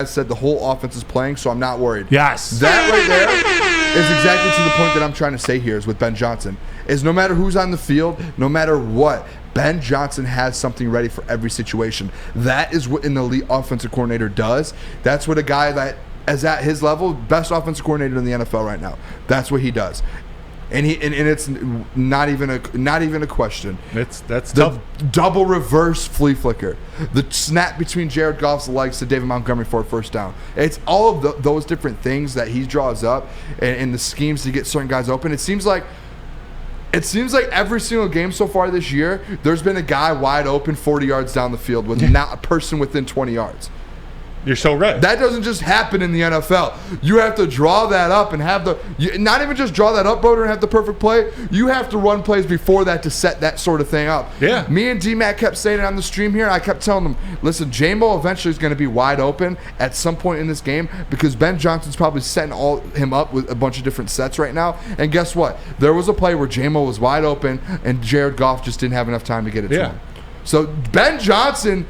said the whole offense is playing, so I'm not worried. Yes. That right there is exactly to the point that I'm trying to say here is with Ben Johnson. Is no matter who's on the field, no matter what, Ben Johnson has something ready for every situation. That is what an elite offensive coordinator does. That's what a guy that is at his level, best offensive coordinator in the NFL right now. That's what he does. And it's not even a question. That's the tough. Double reverse flea flicker, the snap between Jared Goff's legs to David Montgomery for a first down. It's all of those different things that he draws up and the schemes to get certain guys open. It seems like every single game so far this year, there's been a guy wide open 40 yards down the field with not a person within 20 yards. You're so right. That doesn't just happen in the NFL. You have to draw that up and have not even just draw that up, Broder, and have the perfect play. You have to run plays before that to set that sort of thing up. Yeah. Me and D-Mac kept saying it on the stream here. I kept telling them, listen, J-Mo eventually is going to be wide open at some point in this game because Ben Johnson's probably setting him up with a bunch of different sets right now. And guess what? There was a play where J-Mo was wide open and Jared Goff just didn't have enough time to get it to him. So Ben Johnson,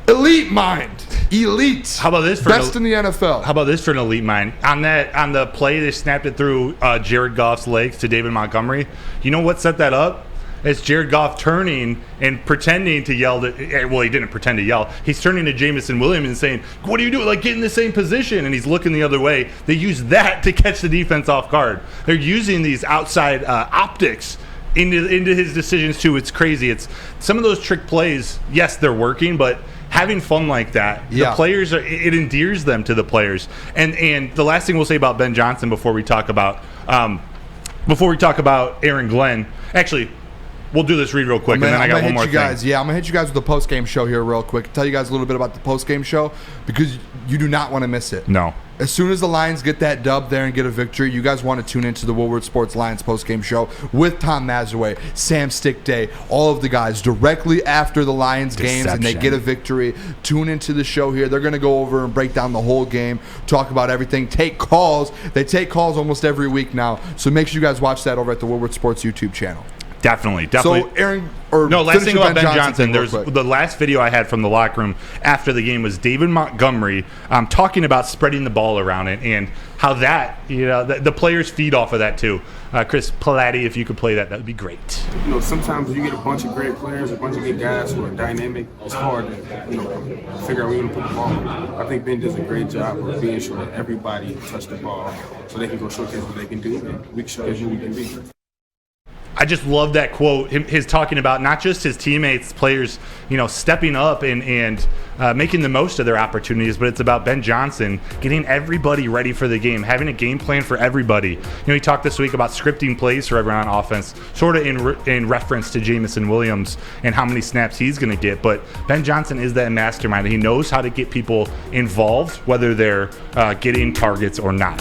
elite mind. Elite. How about this for best in the NFL? How about this for an elite mind? On the play they snapped it through Jared Goff's legs to David Montgomery. You know what set that up? It's Jared Goff turning and pretending to yell. Well, he didn't pretend to yell. He's turning to Jameson Williams and saying, "What are you doing? Like, get in the same position." And he's looking the other way. They use that to catch the defense off guard. They're using these outside optics into his decisions too. It's crazy. It's some of those trick plays. Yes, they're working, but having fun like that, the players it endears them to the players. And the last thing we'll say about Ben Johnson before we talk about Aaron Glenn. Actually, we'll do this read real quick, and then I got one more thing. I'm gonna hit you guys with the post game show here real quick. Tell you guys a little bit about the post game show because you do not want to miss it. No. As soon as the Lions get that dub there and get a victory, you guys want to tune into the Woodward Sports Lions postgame show with Tom Mazaway, Sam Stickday, all of the guys directly after the Lions games and they get a victory. Tune into the show here. They're going to go over and break down the whole game, talk about everything, take calls. They take calls almost every week now, so make sure you guys watch that over at the Woodward Sports YouTube channel. Definitely. So, Aaron, last thing about Ben Johnson. There's the last video I had from the locker room after the game was David Montgomery talking about spreading the ball around it and how that, the players feed off of that too. Chris Palatti, if you could play that would be great. Sometimes when you get a bunch of great players, a bunch of good guys who are dynamic, it's hard to, figure out where you're going to put the ball. I think Ben does a great job of being sure that everybody touch the ball so they can go showcase what they can do and we can showcase who we can be. I just love that quote, his talking about not just his teammates, players, stepping up and making the most of their opportunities, but it's about Ben Johnson getting everybody ready for the game, having a game plan for everybody. He talked this week about scripting plays for everyone on offense, sort of in reference to Jameson Williams and how many snaps he's going to get. But Ben Johnson is that mastermind. He knows how to get people involved, whether they're getting targets or not.